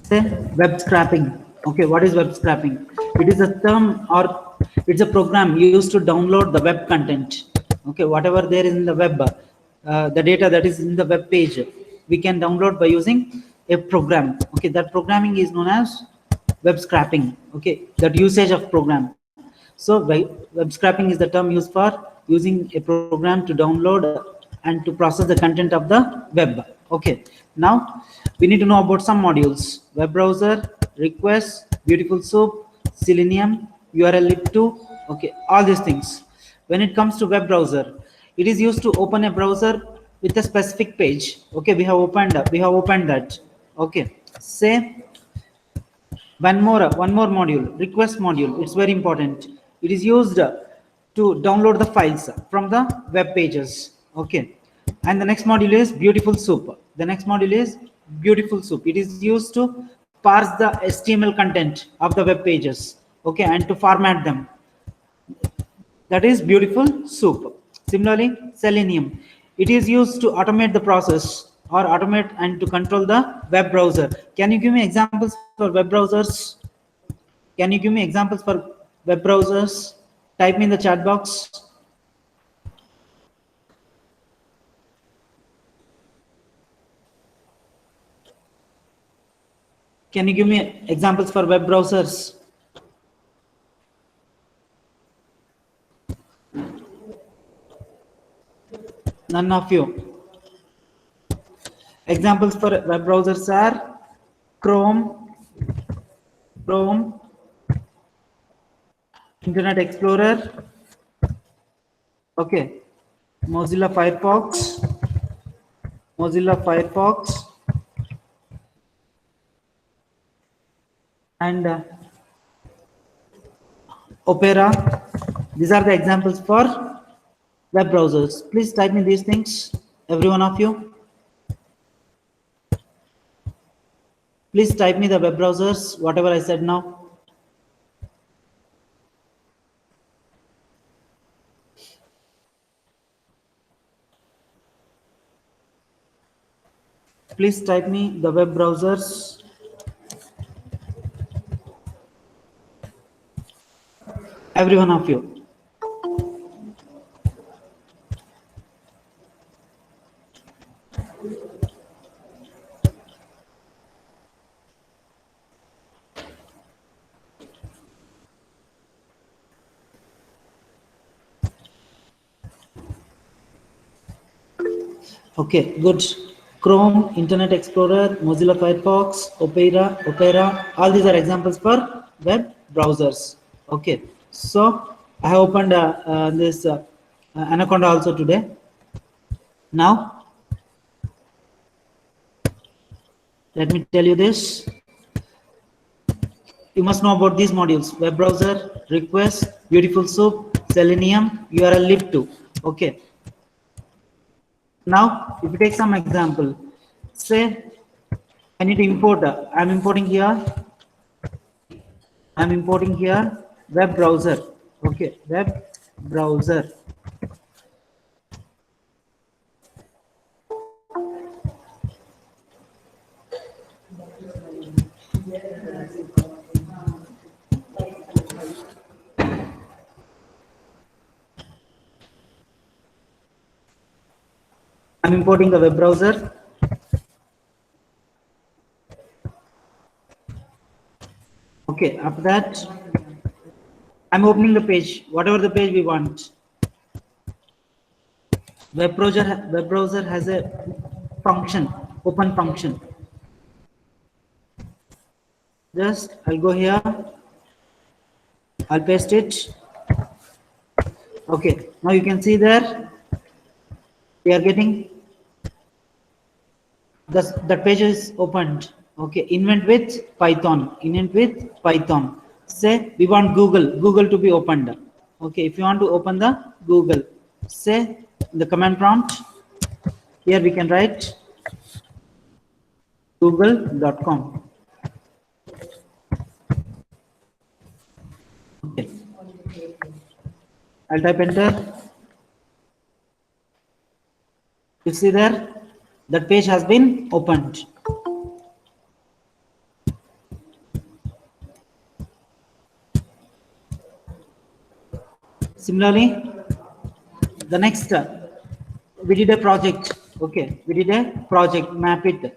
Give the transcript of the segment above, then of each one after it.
Say web scraping. Okay, what is web scraping? It is a term or it's a program used to download the web content. Okay, whatever there is in the web, the data that is in the web page, we can download by using a program. Okay, that programming is known as web scraping. Okay, that usage of program. So web scraping is the term used for using a program to download and to process the content of the web. Okay, now we need to know about some modules: web browser, request, beautiful soup, selenium, url lib2. Okay, all these things. When it comes to web browser, it is used to open a browser with a specific page. Okay, we have opened that. Okay, say one more module, request module. It's very important. It is used to download the files from the web pages. Okay, and the next module is beautiful soup. The next module is beautiful soup. It is used to parse the html content of the web pages. Okay, and to format them. That is beautiful soup. Similarly, selenium, it is used to automate the process or automate and to control the web browser. Can you give me examples for web browsers? Can you give me examples for web browsers? Type me in the chat box. Can you give me examples for web browsers? None of you. Examples for web browsers are Chrome, Internet Explorer, okay, Mozilla Firefox, and Opera. These are the examples for web browsers. Please type me these things, every one of you. Please type me the web browsers, whatever I said now. Please type me the web browsers. Every one of you. Okay, good. Chrome, Internet Explorer, Mozilla Firefox, Opera, all these are examples for web browsers. Okay, so I have opened this Anaconda also today. Now, let me tell you this. You must know about these modules: web browser, request, beautiful soup, selenium, URL lib2. Okay. Now, if you take some example, say I need to import. I'm importing here web browser. Okay, web browser. I'm importing the web browser. Okay, after that, I'm opening the page, whatever the page we want. Web browser has a function, open function. Just I'll go here, I'll paste it. Okay, now you can see there we are getting the page is opened. Okay, invent with Python. Say we want Google to be opened. Okay, if you want to open the Google, say the command prompt, here we can write google.com. Okay, I'll type enter. You see there, that page has been opened. Similarly, the next we did a project. Okay, we did a project, map it.py.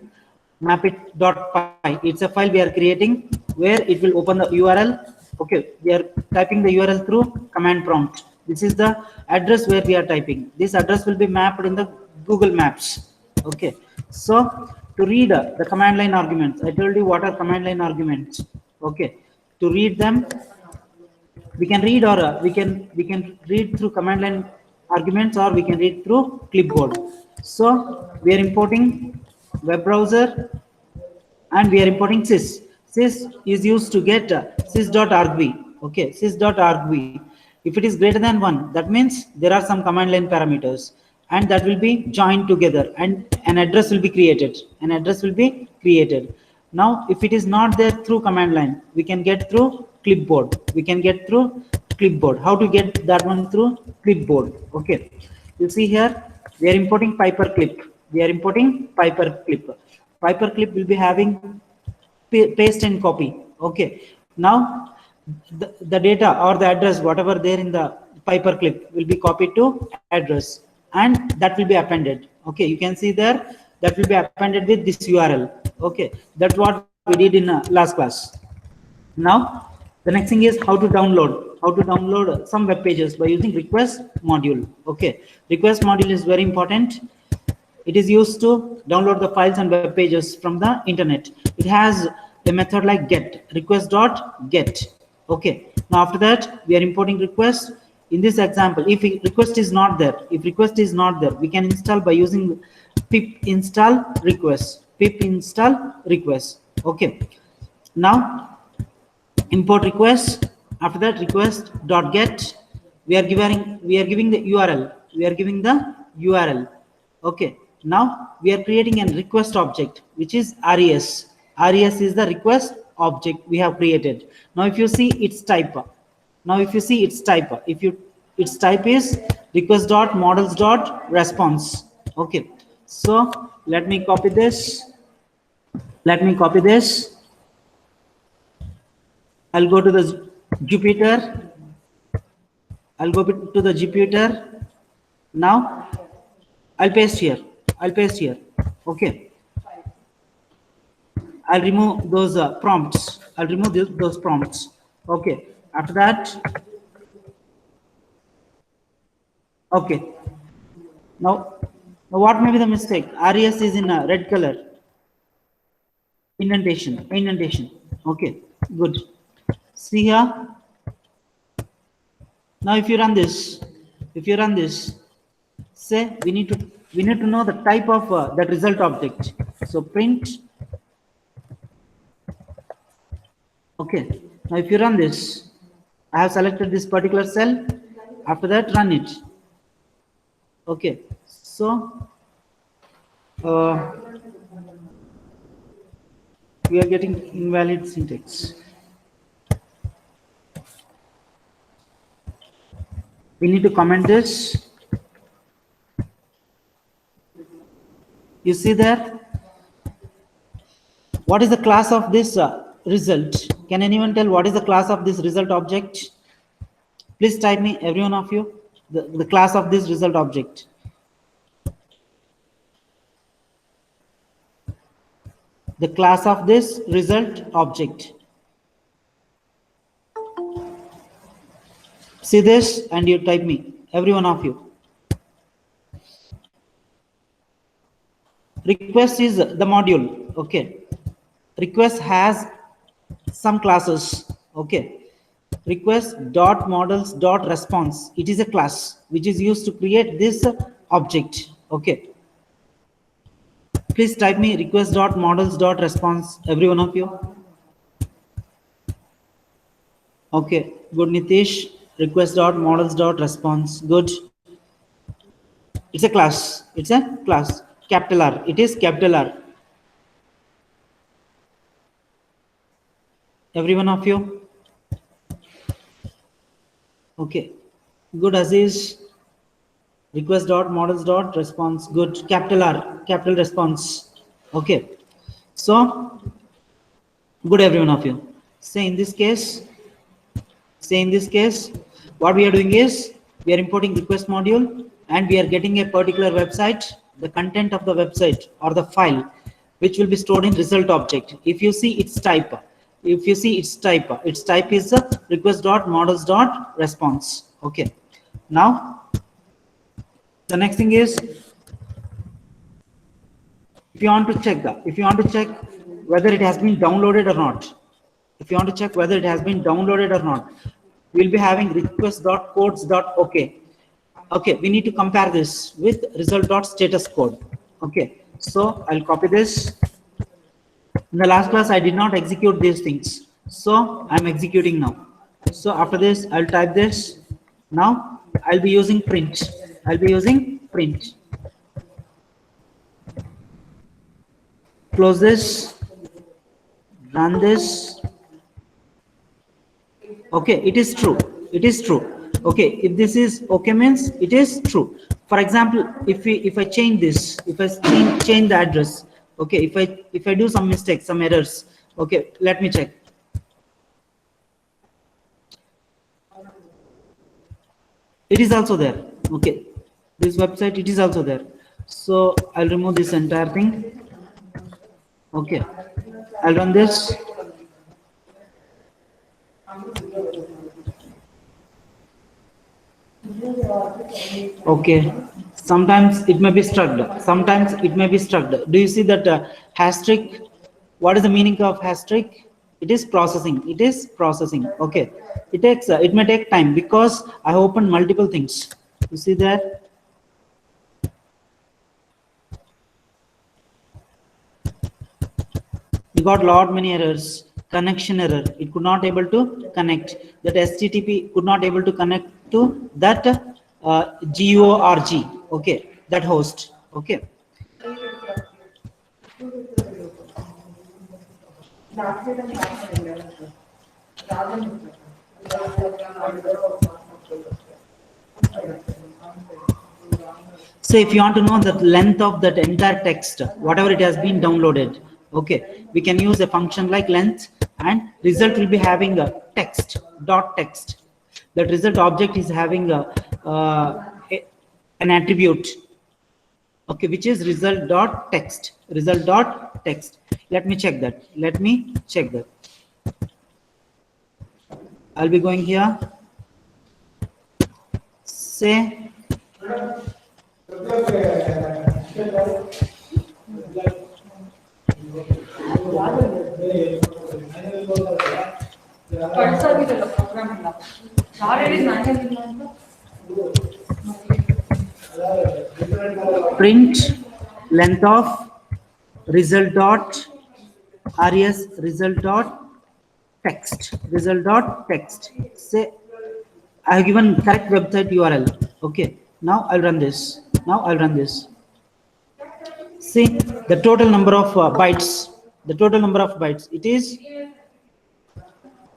It's a file we are creating where it will open the URL. Okay, we are typing the URL through command prompt. This is the address where we are typing. This address will be mapped in the Google Maps. Okay, so to read the command line arguments, I told you what are command line arguments. Okay, to read them, we can read, or we can read through command line arguments, or we can read through clipboard. So we are importing web browser, and we are importing sys. Sys is used to get sys.argv. Okay, sys.argv. If it is greater than 1, that means there are some command line parameters, and that will be joined together, and an address will be created. An address will be created. Now, if it is not there through command line, we can get through clipboard. We can get through clipboard. How to get that one through clipboard? Okay, you see here, we are importing paperclip. We are importing paperclip. Paperclip will be having paste and copy. Okay, now the data or the address, whatever there in the paperclip, will be copied to address, and that will be appended. Okay, you can see there, that will be appended with this URL. Okay, that's what we did in last class. Now the next thing is how to download some web pages by using request module. Okay, request module is very important. It is used to download the files and web pages from the internet. It has a method like get, request.get. Okay, now after that we are importing request. In this example, if request is not there, we can install by using pip install request. Okay, now import request. After that, request.get. We are giving the URL. Okay, now we are creating a request object, which is res. Res is the request object we have created. Now if you see its type, its type is request.models.response. Okay, so let me copy this. I'll go to the Jupyter. Now I'll paste here. Okay, I'll remove those prompts. Those prompts. Okay, after that, okay. Now what may be the mistake? Res is in a red color. Indentation. Okay, good. See here. Now if you run this, say we need to know the type of that result object. So print. Okay, now if you run this, I have selected this particular cell. After that, run it. Okay, so we are getting invalid syntax. We need to comment this. You see there? What is the class of this result? Can anyone tell what is the class of this result object? Please type me, every one of you, the class of this result object. The class of this result object. See this and you type me, every one of you. Request is the module. Okay, request has some classes. Okay, request.models.response. It is a class which is used to create this object. Okay, please type me request.models.response, every one of you. Okay, good. Nitish, request.models.response. Good. It's a class. Capital R. It is capital R. Every one of you. Okay, good. Aziz, request.models.response. Good. Capital R, capital response. Okay, so good, every one of you. Say in this case, what we are doing is we are importing request module, and we are getting a particular website, the content of the website or the file, which will be stored in result object. If you see its type, its type is request.models.response. Okay. Now, the next thing is, if you want to check whether it has been downloaded or not, we'll be having request.codes.ok. Okay, we need to compare this with result.status code. Okay, so I'll copy this. In the last class, I did not execute these things, so I'm executing now. So after this, I'll type this. Now I'll be using print. Close this, run this. Okay, it is true. Okay, if this is okay, means it is true. For example, if I change this, if I change the address, okay, if I do some mistakes, some errors, okay, let me check. It is also there. Okay, this website, it is also there. So I'll remove this entire thing. Okay, I'll run this. Okay, sometimes it may be struck. Do you see that hashtag? What is the meaning of hashtag? It is processing. Okay, it may take time because I opened multiple things. You see that? We got lot many errors. Connection error, it could not able to connect. That HTTP could not able to connect to that GORG. Okay, that host. Okay. So if you want to know the length of that entire text, whatever it has been downloaded, okay, we can use a function like length, and result will be having a text. That result object is having an attribute, okay, which is result.text. Let me check that. I'll be going here. Say print length of result dot text. Say I have given correct website URL. Okay, now I'll run this. See the total number of bytes.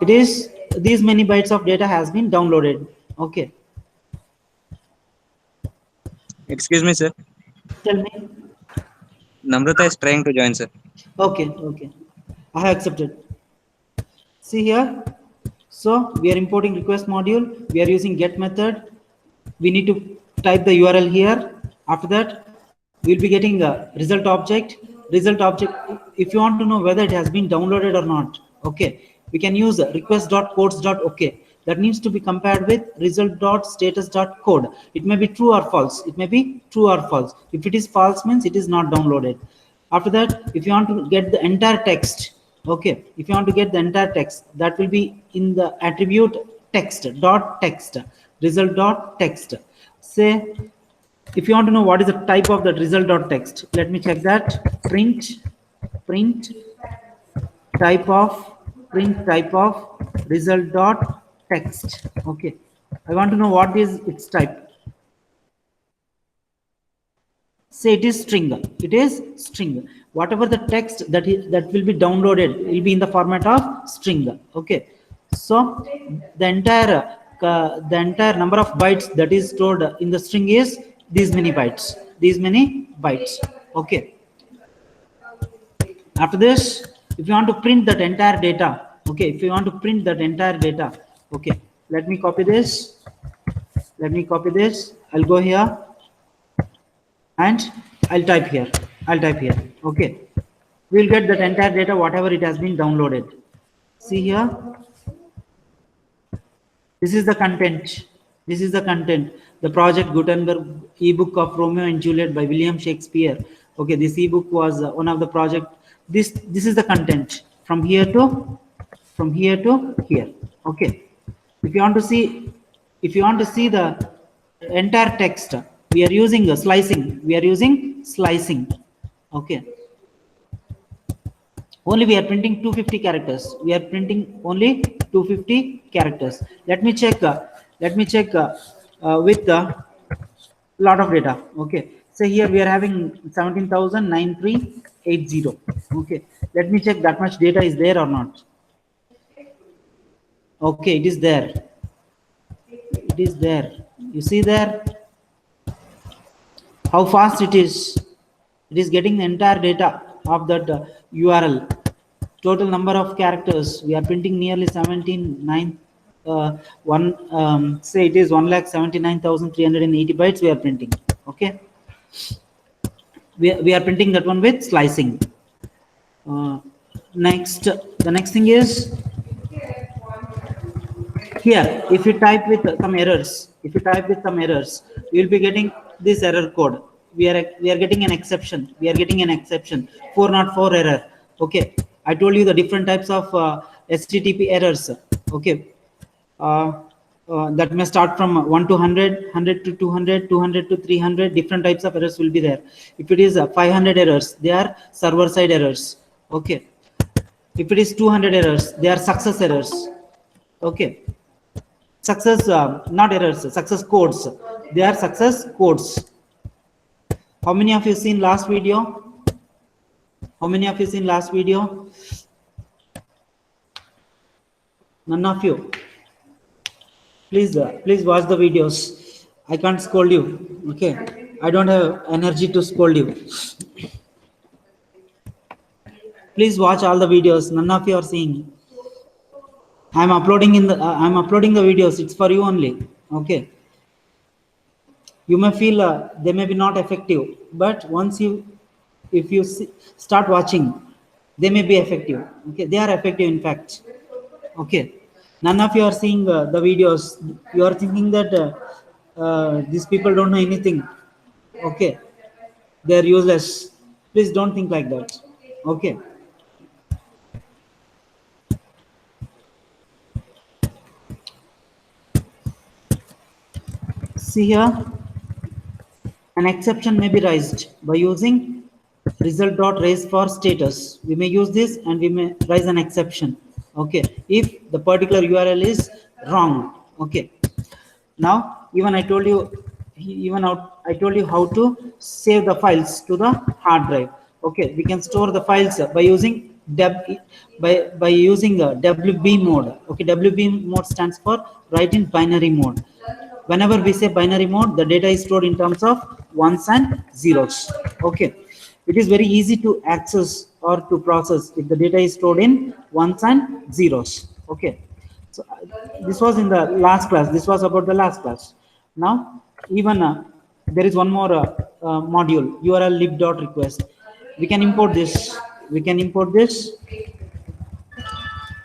It is these many bytes of data has been downloaded. Okay. Excuse me, sir. Tell me. Namrata is trying to join, sir. Okay. I have accepted. See here. So we are importing request module. We are using get method. We need to type the URL here. After that, we'll be getting a result object. If you want to know whether it has been downloaded or not, okay, we can use request.codes.ok. That needs to be compared with result.status.code. It may be true or false. If it is false, means it is not downloaded. After that, if you want to get the entire text, okay, that will be in the attribute text, result.text. Say, if you want to know what is the type of that result.text, let me check that. Print type of result.text. Okay, I want to know what is its type. Say it is string. Whatever the text that will be downloaded will be in the format of string. Okay, so the entire number of bytes that is stored in the string is these many bytes. Okay. After this, if you want to print that entire data, okay, let me copy this. Let me copy this. I'll go here and I'll type here. I'll type here. Okay. We'll get that entire data, whatever it has been downloaded. See here. This is the content. This is the content. The Project Gutenberg ebook of Romeo and Juliet by William Shakespeare. Okay, this ebook was one of the project. This is the content from here to here. Okay. If you want to see, the entire text, we are using a slicing. We are using slicing. Okay. Only we are printing 250 characters. We are printing only 250 characters. Let me check with a lot of data. Okay, so here we are having 17,9380. Okay, let me check that much data is there or not. Okay, it is there. It is there. You see there how fast it is. It is getting the entire data of that URL. Total number of characters we are printing nearly 17,9 say it is 1,79,380 bytes we are printing. Okay, we are printing that one with slicing. Next, the next thing is here. If you type with some errors, you will be getting this error code. We are getting an exception. 404 error. Okay, I told you the different types of HTTP errors. Okay, that may start from 1 to 100, 100 to 200, 200 to 300. Different types of errors will be there. If it is 500 errors, they are server side errors. Okay, if it is 200 errors, they are success errors. Okay, success not errors, success codes. They are success codes. How many of you seen last video? None of you. Please watch the videos. I can't scold you. Okay, I don't have energy to scold you. Please watch all the videos. None of you are seeing. I'm uploading the videos. It's for you only. Okay, you may feel they may be not effective, but if you start watching, they may be effective. Okay, they are effective in fact. Okay, none of you are seeing the videos. You are thinking that these people don't know anything. Okay, they are useless. Please don't think like that. Okay, see here, an exception may be raised by using result.raise for status. We may use this and we may raise an exception. Okay, if the particular URL is wrong. Okay, now I told you how to save the files to the hard drive. Okay, we can store the files by using WB mode. Okay, WB mode stands for write in binary mode. Whenever we say binary mode, the data is stored in terms of ones and zeros. Okay, it is very easy to access or to process if the data is stored in ones and zeros. Okay, so this was in the last class. This was about the last class. Now there is one more module, URL lib.request. We can import this.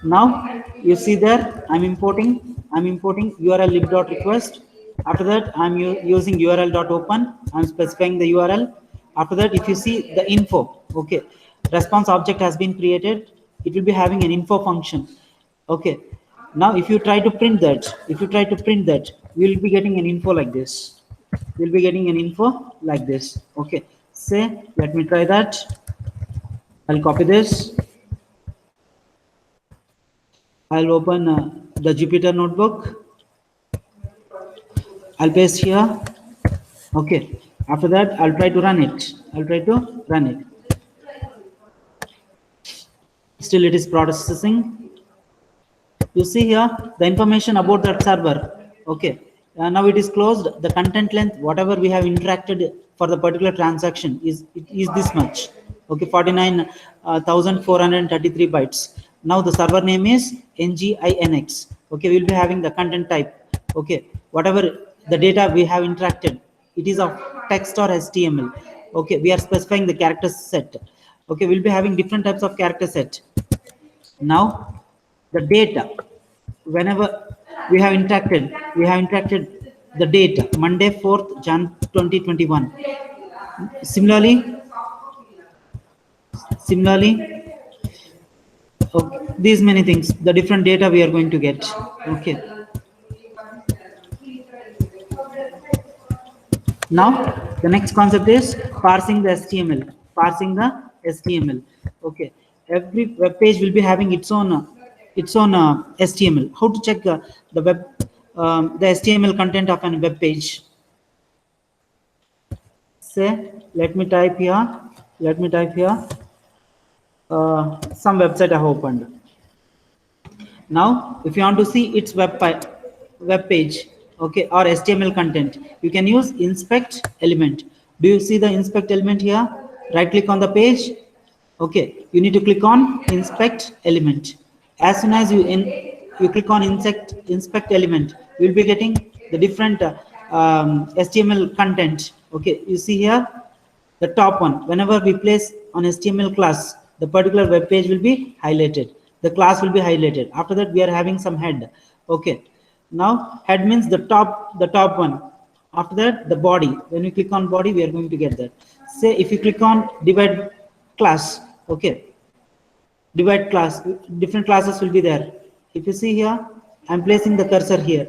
Now you see there, I'm importing URL lib.request. After that, I'm using url.open. I'm specifying the URL. After that, if you see the info, okay, response object has been created. It will be having an info function. Okay, now if you try to print that, we'll be getting an info like this. Okay, say, let me try that. I'll copy this. I'll open the Jupyter notebook. I'll paste here. Okay, after that, I'll try to run it. Still it is processing. You see here the information about that server. Okay, now it is closed. The content length, whatever we have interacted for the particular transaction is this much. Okay, 49,433 bytes. Now the server name is NGINX. Okay, we'll be having the content type. Okay, whatever the data we have interacted, it is of text or HTML. Okay, we are specifying the character set. Okay, we'll be having different types of character set. Now, the data, whenever we have interacted the data, Monday 4th Jan 2021. Similarly, okay, these many things, the different data we are going to get. Okay. Now, the next concept is parsing the HTML. Parsing the HTML. Okay. Every web page will be having its own HTML. How to check the HTML content of a web page? Say, let me type here. Let me type here. Some website I have opened. Now, if you want to see its web page, okay, or HTML content, you can use inspect element. Do you see the inspect element here? Right click on the page. Okay, you need to click on inspect element. As soon as you click on inspect element, you will be getting the different HTML content. Okay, you see here the top one. Whenever we place on HTML class, the particular web page will be highlighted. The class will be highlighted. After that, we are having some head. Okay. Now, head means the top one. After that, the body. When we click on body, we are going to get that. Say if you click on divide class, okay, divide class, different classes will be there. If you see here, I'm placing the cursor here,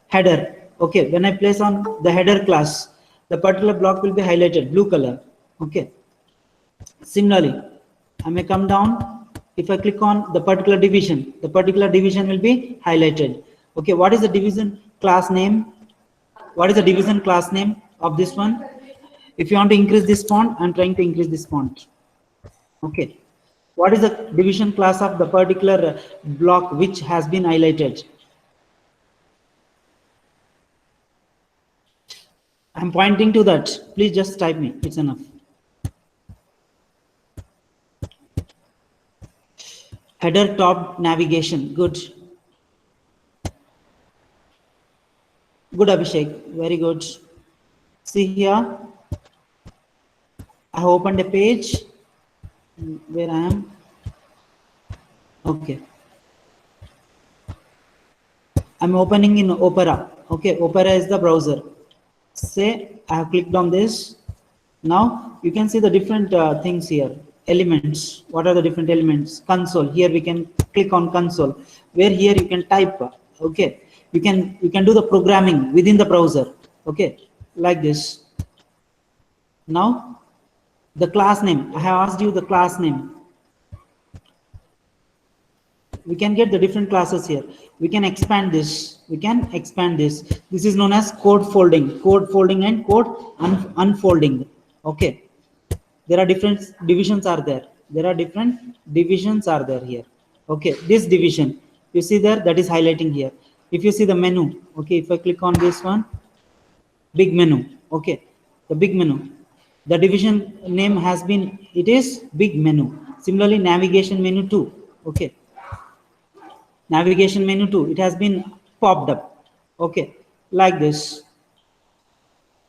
header. Okay, when I place on the header class, the particular block will be highlighted blue color. Okay. Similarly, I may come down. If I click on the particular division, the particular division will be highlighted. Okay, what is the division class name? What is the division class name of this one? If you want to increase this font, I'm trying to increase this font. Okay. What is the division class of the particular block which has been highlighted? I'm pointing to that. Please just type me. It's enough. Header top navigation. Good. Good, Abhishek. Very good. See here. I have opened a page where I am. Okay. I'm opening in Opera. Okay, Opera is the browser. Say I have clicked on this. Now you can see the different things here. Elements. What are the different elements? Console. Here we can click on console. Where here you can type. Okay. You can do the programming within the browser. Okay, like this. Now the class name. I have asked you the class name. We can get the different classes here. We can expand this. This is known as code folding and code unfolding. Okay, there are different divisions are there. Here. Okay, this division you see there, that is highlighting here. If you see the menu, okay, if I click on this one, big menu. Okay, the big menu, the division name has been, it is big menu. Similarly, navigation menu too. Okay, navigation menu too, it has been popped up. Okay, like this.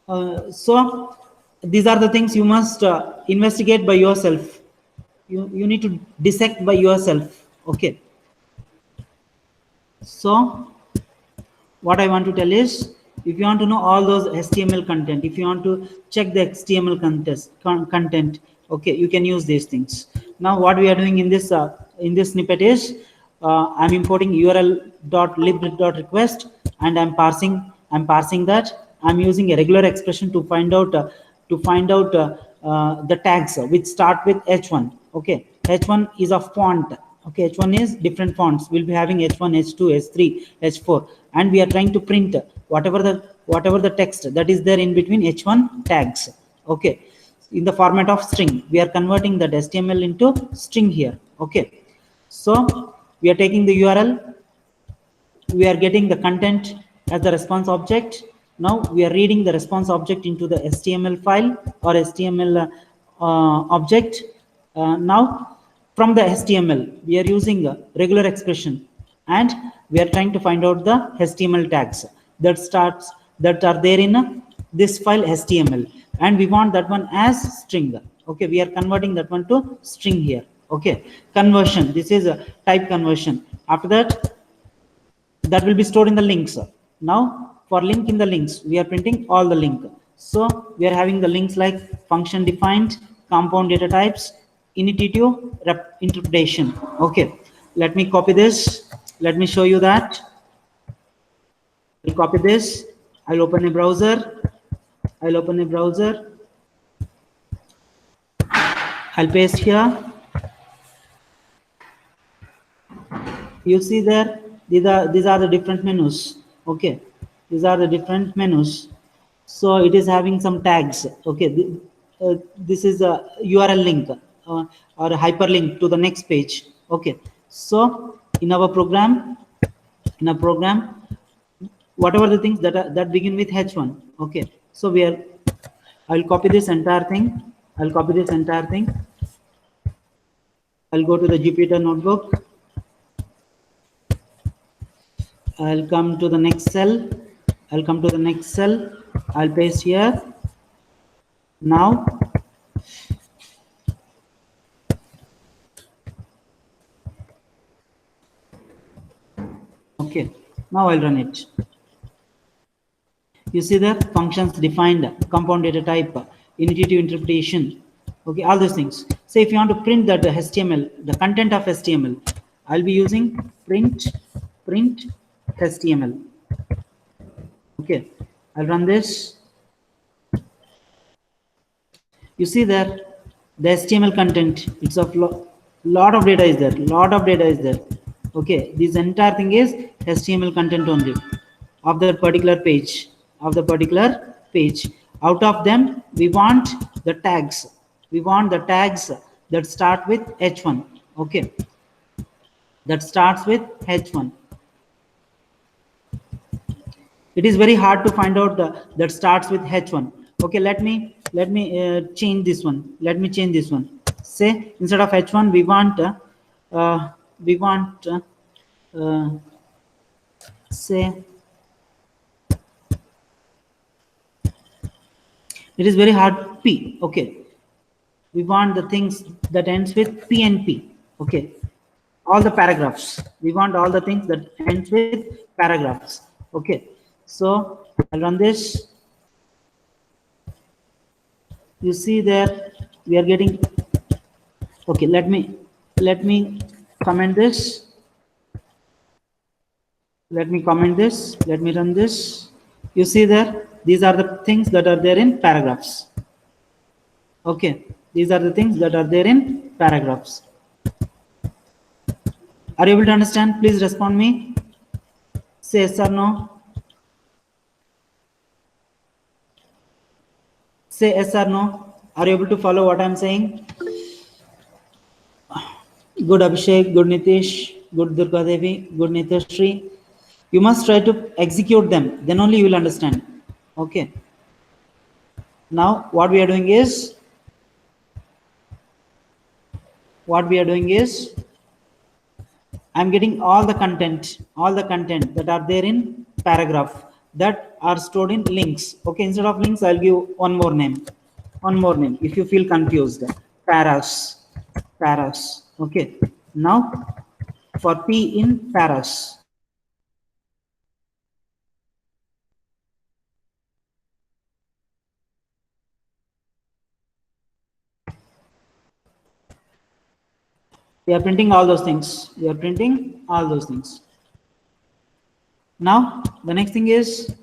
So these are the things you must investigate by yourself. You need to dissect by yourself. Okay, so what I want to tell is, if you want to know all those HTML content, if you want to check the HTML content, okay, you can use these things. Now what we are doing in this snippet is, I'm importing url.lib.request and I'm parsing that. I'm using a regular expression to find out the tags which start with h1. Okay, h1 is a font. Okay, h1 is different fonts. We'll be having h1, h2, h3, h4, and we are trying to print whatever the text that is there in between h1 tags. Okay, in the format of string. We are converting that HTML into string here. Okay, so we are taking the URL, we are getting the content as the response object. Now we are reading the response object into the HTML file or HTML object. Now from the HTML, we are using a regular expression and we are trying to find out the HTML tags that starts that are there in this file HTML, and we want that one as string. Okay, we are converting that one to string here. Okay, conversion, this is a type conversion. After that, that will be stored in the links. Now for link in the links, we are printing all the link. So we are having the links like function defined, compound data types, initiative, interpretation. Okay, let me copy this. Let me show you that. I'll copy this. I'll open a browser. I'll open a browser. I'll paste here. You see there, these are the different menus. Okay, these are the different menus. So it is having some tags. Okay, this is a URL link or a hyperlink to the next page. Okay, so in our program, whatever the things that begin with H1. Okay, so we are, I'll copy this entire thing. I'll copy this entire thing. I'll go to the Jupyter notebook. I'll come to the next cell. I'll come to the next cell. I'll paste here. Now, okay, now I'll run it. You see the functions defined, compound data type, initiative interpretation. Okay, all those things. So if you want to print that HTML, the content of HTML, I'll be using print HTML. Okay, I'll run this. You see there, the HTML content, it's of lot of data is there, Okay, this entire thing is HTML content only of that particular page, Out of them, we want the tags. That start with H1. Okay, that starts with H1. It is very hard to find out that starts with H1. Okay, let me change this one. Say instead of H1, we want say, it is very hard, P. Okay, we want the things that ends with P and P. Okay, all the paragraphs. We want all the things that ends with paragraphs. Okay, so I'll run this. You see there, we are getting. Okay, let me comment this. Let me run this. You see there, these are the things that are there in paragraphs. Okay, these are the things that are there in paragraphs. Are you able to understand? Please respond me. Say yes or no. Say yes or no. Are you able to follow what I'm saying? Good Abhishek, good Nitish, good Durga Devi, good Nitashri. You must try to execute them, then only you will understand. Okay. Now what we are doing is I'm getting all the content that are there in paragraph that are stored in links. Okay, instead of links, I'll give one more name. If you feel confused, paras. Okay, now for P in paras. We are printing all those things. Now the next thing is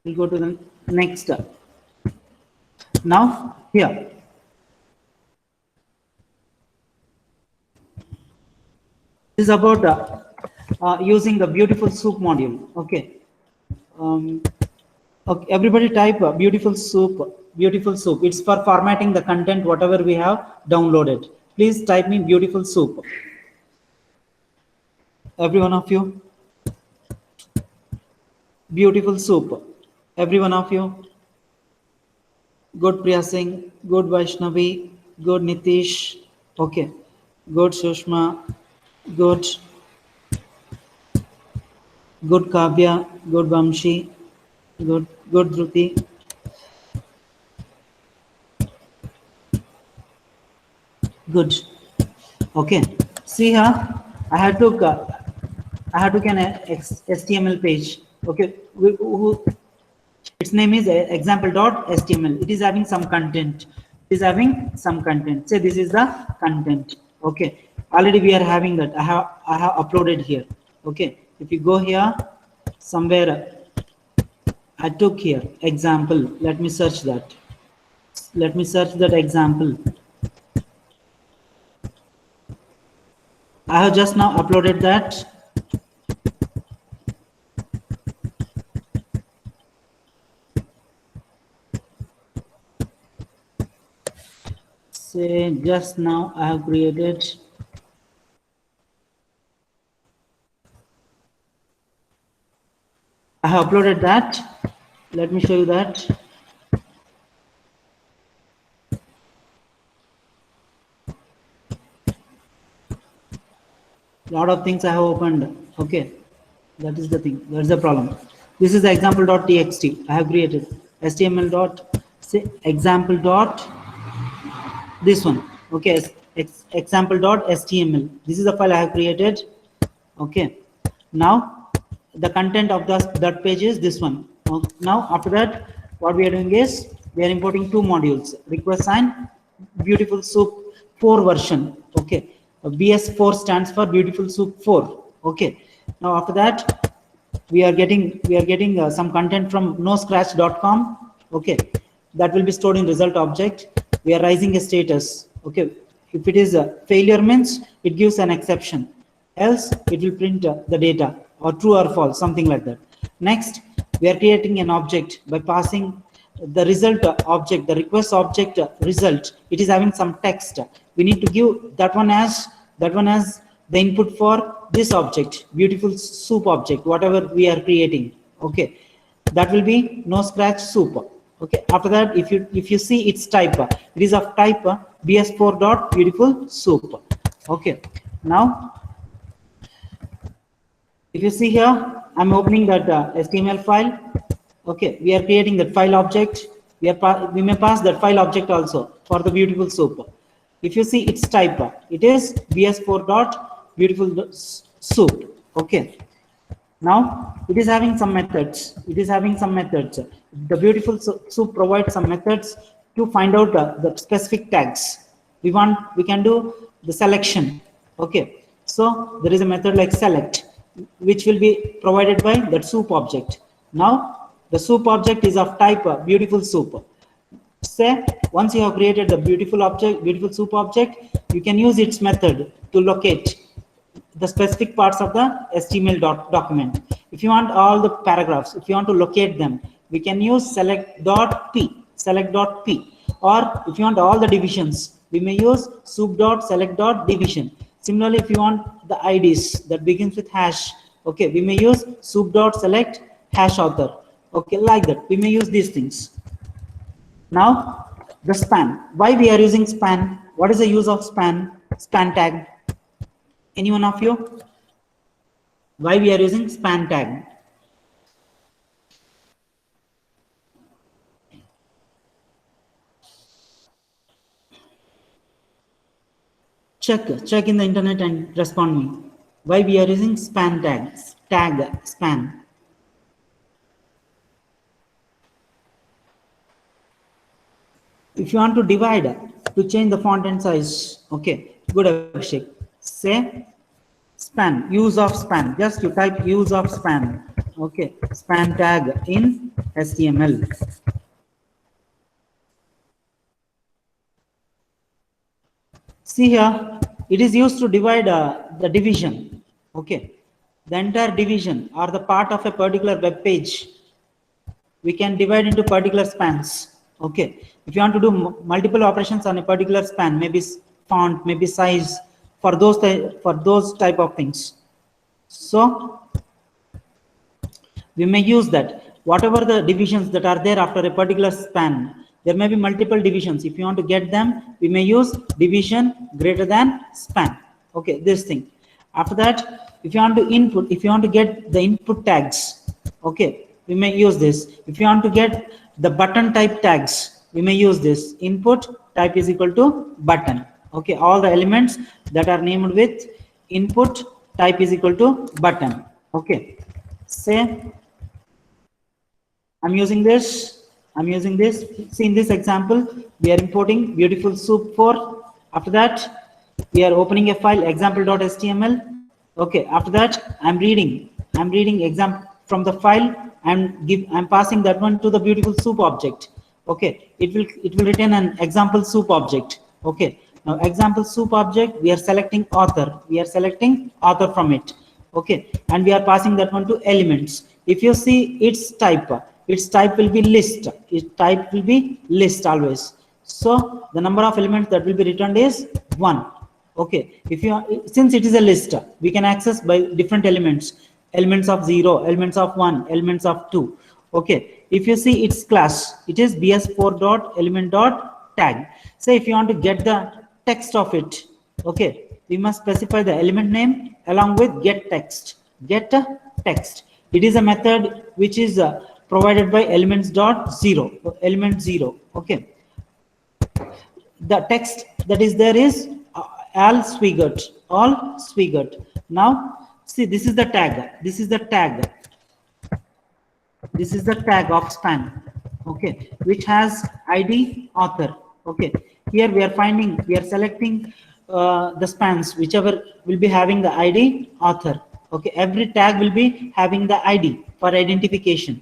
we'll go to the next. Now here, this is about using the beautiful soup module. Okay. Okay, everybody type beautiful soup. It's for formatting the content whatever we have downloaded. Please type me beautiful soup. Every one of you. Beautiful soup. Every one of you. Good Priya Singh, good Vaishnavi, good Nitish. Okay, good Sushma, good Good Kavya, good Vamshi, good Dhruti. Good. Okay. See here, I had to an HTML page. Okay. Its name is example.html. It is having some content. It is having some content. Say this is the content. Okay. Already we are having that. I have uploaded here. Okay. If you go here somewhere, I took here example. Let me search that. Let me search that example. I have just now uploaded that. Say just now I have created. I have uploaded that. Let me show you that. Lot of things I have opened. Okay, that is the thing. That's the problem. This is the example.txt. I have created HTML dot say example dot this one. Okay, example.html. This is the file I have created. Okay, now the content of that page is this one. Now after that, what we are doing is we are importing two modules: request sign, beautiful soup 4 version. Okay, BS4 stands for beautiful soup 4. Okay, now after that we are getting some content from noscratch.com. Okay, that will be stored in result object. We are raising a status. Okay, if it is a failure means it gives an exception, else it will print the data or true or false, something like that. Next, we are creating an object by passing the result object, the request object result. It is having some text. We need to give that one as the input for this object, beautiful soup object, whatever we are creating. Okay, that will be no scratch soup. Okay, after that, if you see its type, it is of type bs4 dot beautiful soup. Okay, now if you see here, I'm opening that HTML file. Okay, we are creating that file object. We may pass that file object also for the beautiful soup. If you see its type, it is bs4 dot beautiful soup. Okay, now it is having some methods. The beautiful soup provides some methods to find out the specific tags. We can do the selection. Okay, so there is a method like select, which will be provided by that soup object. Now the soup object is of type beautiful soup. Say once you have created the beautiful soup object, you can use its method to locate the specific parts of the HTML document. If you want all the paragraphs, if you want to locate them, we can use select.p, or if you want all the divisions, we may use soup.select.division. Similarly, if you want the IDs that begins with hash, okay, we may use soup.select hash author. Okay, like that, we may use these things. Now, the span. Why we are using span? What is the use of span tag? Any one of you? Why we are using span tag? Check in the internet and respond me. Why we are using span tag span? If you want to divide, to change the font and size, okay, good Abhishek. Say span, use of span. Just you type use of span. Okay, span tag in HTML. See here, it is used to divide the division. Okay, the entire division or the part of a particular web page, we can divide into particular spans. Okay, if you want to do multiple operations on a particular span, maybe font, maybe size, for those type of things. So we may use that. Whatever the divisions that are there after a particular span, there may be multiple divisions. If you want to get them, we may use division greater than span. Okay, this thing. After that, If you want to input, if you want to get the input tags, okay, we may use this. If you want to get the button type tags, we may use this. Input type is equal to button. Okay, all the elements that are named with input type is equal to button. Okay, say I'm using this. I'm using this. See, in this example, we are importing beautiful soup 4. After that, we are opening a file example.html. Okay. After that, I'm reading. I'm reading example from the file and I'm passing that one to the beautiful soup object. Okay. It will return an example soup object. Okay. Now example soup object, we are selecting author. We are selecting author from it. Okay, and we are passing that one to elements. If you see its type will be list. Its type will be list always. So the number of elements that will be returned is 1. Okay, if you, since it is a list, we can access by different elements of 0, elements of 1, elements of 2. Okay, if you see its class, it is bs4 dot element dot tag. Say if you want to get the text of it, okay, we must specify the element name along with get text. Get text. It is a method which is provided by elements dot 0, element 0. Okay, the text that is there is all Swigert. Now see, this is the tag. This is the tag. This is the tag of span. Okay, which has ID author. Okay, here we are selecting the spans whichever will be having the ID author. Okay, every tag will be having the ID for identification.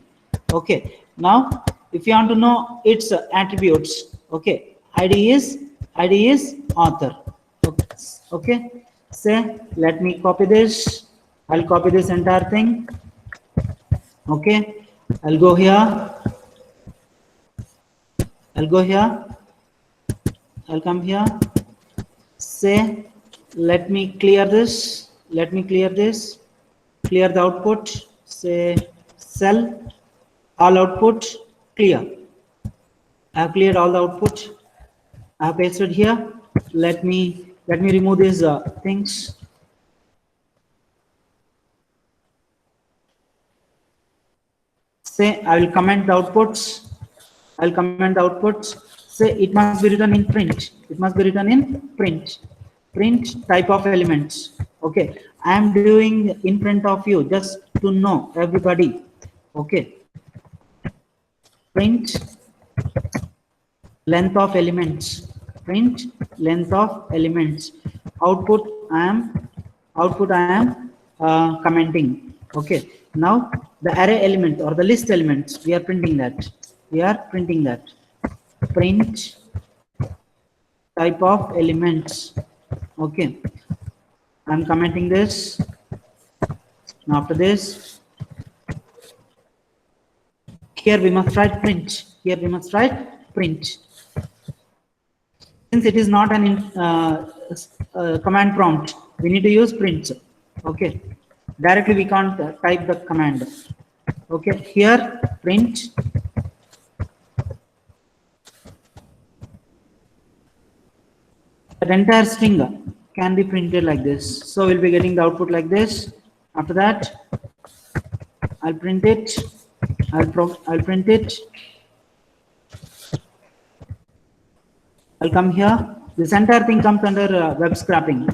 Okay, now if you want to know its attributes, okay, ID is author. Okay, okay. Say let me copy this. I'll copy this entire thing. Okay, I'll go here. I'll come here. Say let me clear this. Clear the output. Say cell all output clear. I have cleared all the output. I have pasted here. Let me remove these things. Say I will comment the outputs. Say it must be written in print. Print type of elements. Okay, I am doing in front of you just to know everybody. Okay, print length of elements. Output I am commenting. Okay, now the array element or the list elements, we are printing that. Print type of elements. Okay, I'm commenting this. After this, here we must write print. Since it is not an command prompt, we need to use print. Okay, directly we can't type the command. Okay, here print that entire string can be printed like this. So we'll be getting the output like this. After that, I'll print it. I'll come here. This entire thing comes under web scraping.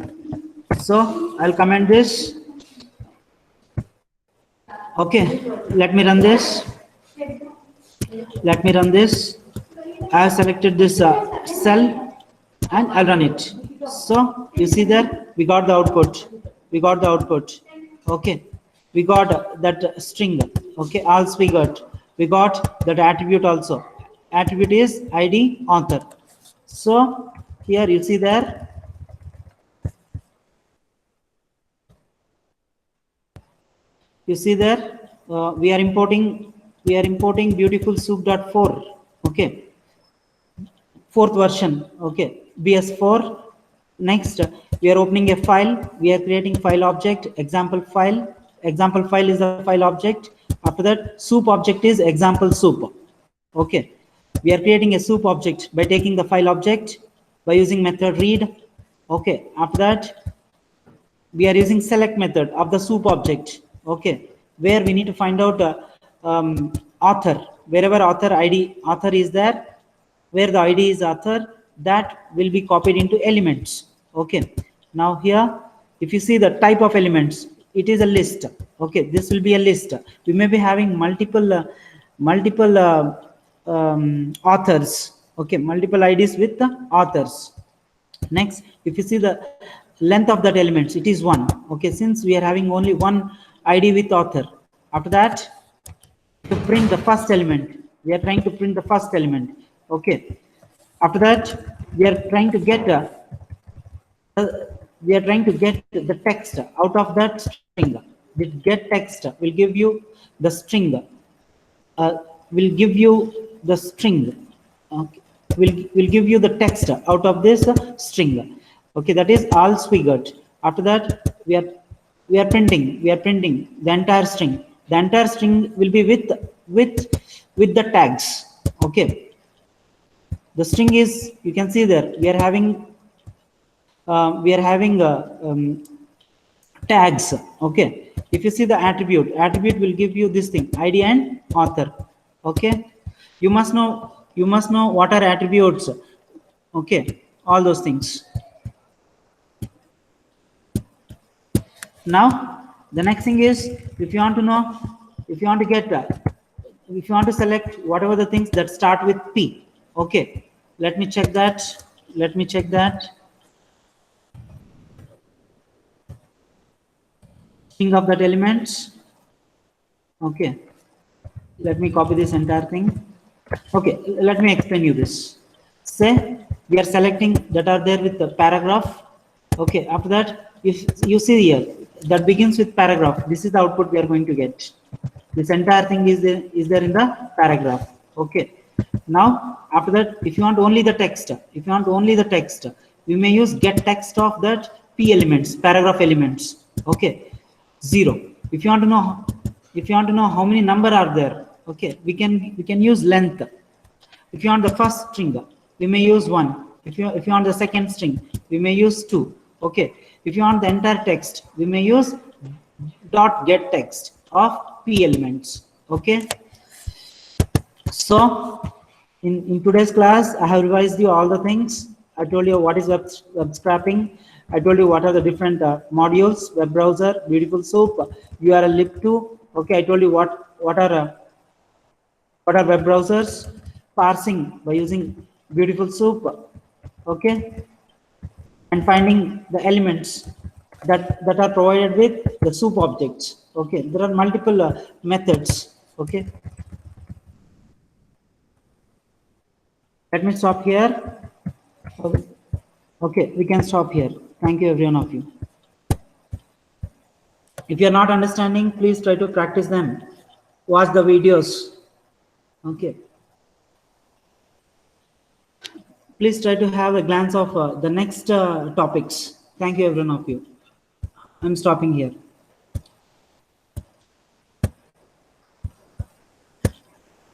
So I'll comment this. Okay, let me run this. I have selected this cell and I'll run it. So you see that we got the output. Okay, we got that string. Okay, also we got that attribute also. Attribute is ID author. So here you see there. We are importing beautiful soup.4. Okay, 4th version. Okay, BS4. Next, we are opening a file. We are creating file object, example file. Example file is the file object. After that, soup object is example soup. Okay, we are creating a soup object by taking the file object by using method read. Okay, after that, we are using select method of the soup object, okay, where we need to find out author. Wherever author is there, where the id is author, that will be copied into elements. Okay, now here if you see the type of elements, it is a list. Okay, this will be a list. We may be having multiple authors. Okay, multiple ids with the authors. Next, if you see the length of that elements, it is 1. Okay, since we are having only one id with author, after that to print the first element, we are trying to print the first element. Okay, after that we are trying to get uh, the text out of that string. The get text will give you the string, uh, will give you the string. Okay, will give you the text out of this string. Okay, that is all figured. After that we are printing the entire string. The entire string will be with with the tags. Okay, the string is, you can see there, we are having tags. Okay, if you see the attribute will give you this thing, id and author. Okay, you must know what are attributes. Okay, all those things. Now the next thing is, if you want to know, if you want to get if you want to select whatever the things that start with p. Okay, let me check that string of that elements. Okay, let me copy this entire thing. Okay, let me explain you this. Say we are selecting that are there with the paragraph. Okay, after that, if you see here that begins with paragraph, this is the output we are going to get. This entire thing is there in the paragraph. Okay, now after that, if you want only the text, we may use get text of that p elements, paragraph elements. Okay, 0. If you want to know, how many number are there, okay, we can use length. If you want the first string, we may use 1. If you want the second string, we may use 2. Okay, if you want the entire text, we may use dot get text of p elements. Okay, so in today's class, I have revised you all the things. I told you what is web scraping. I told you what are the different modules: web browser, beautiful soup, URL lib2. Okay, I told you what are web browsers, parsing by using beautiful soup. Okay, and finding the elements that are provided with the soup objects. Okay, there are multiple methods. Okay, let me stop here. Okay, we can stop here. Thank you, every one of you. If you are not understanding, please try to practice them. Watch the videos. Okay. Please try to have a glance of the next topics. Thank you, every one of you. I'm stopping here.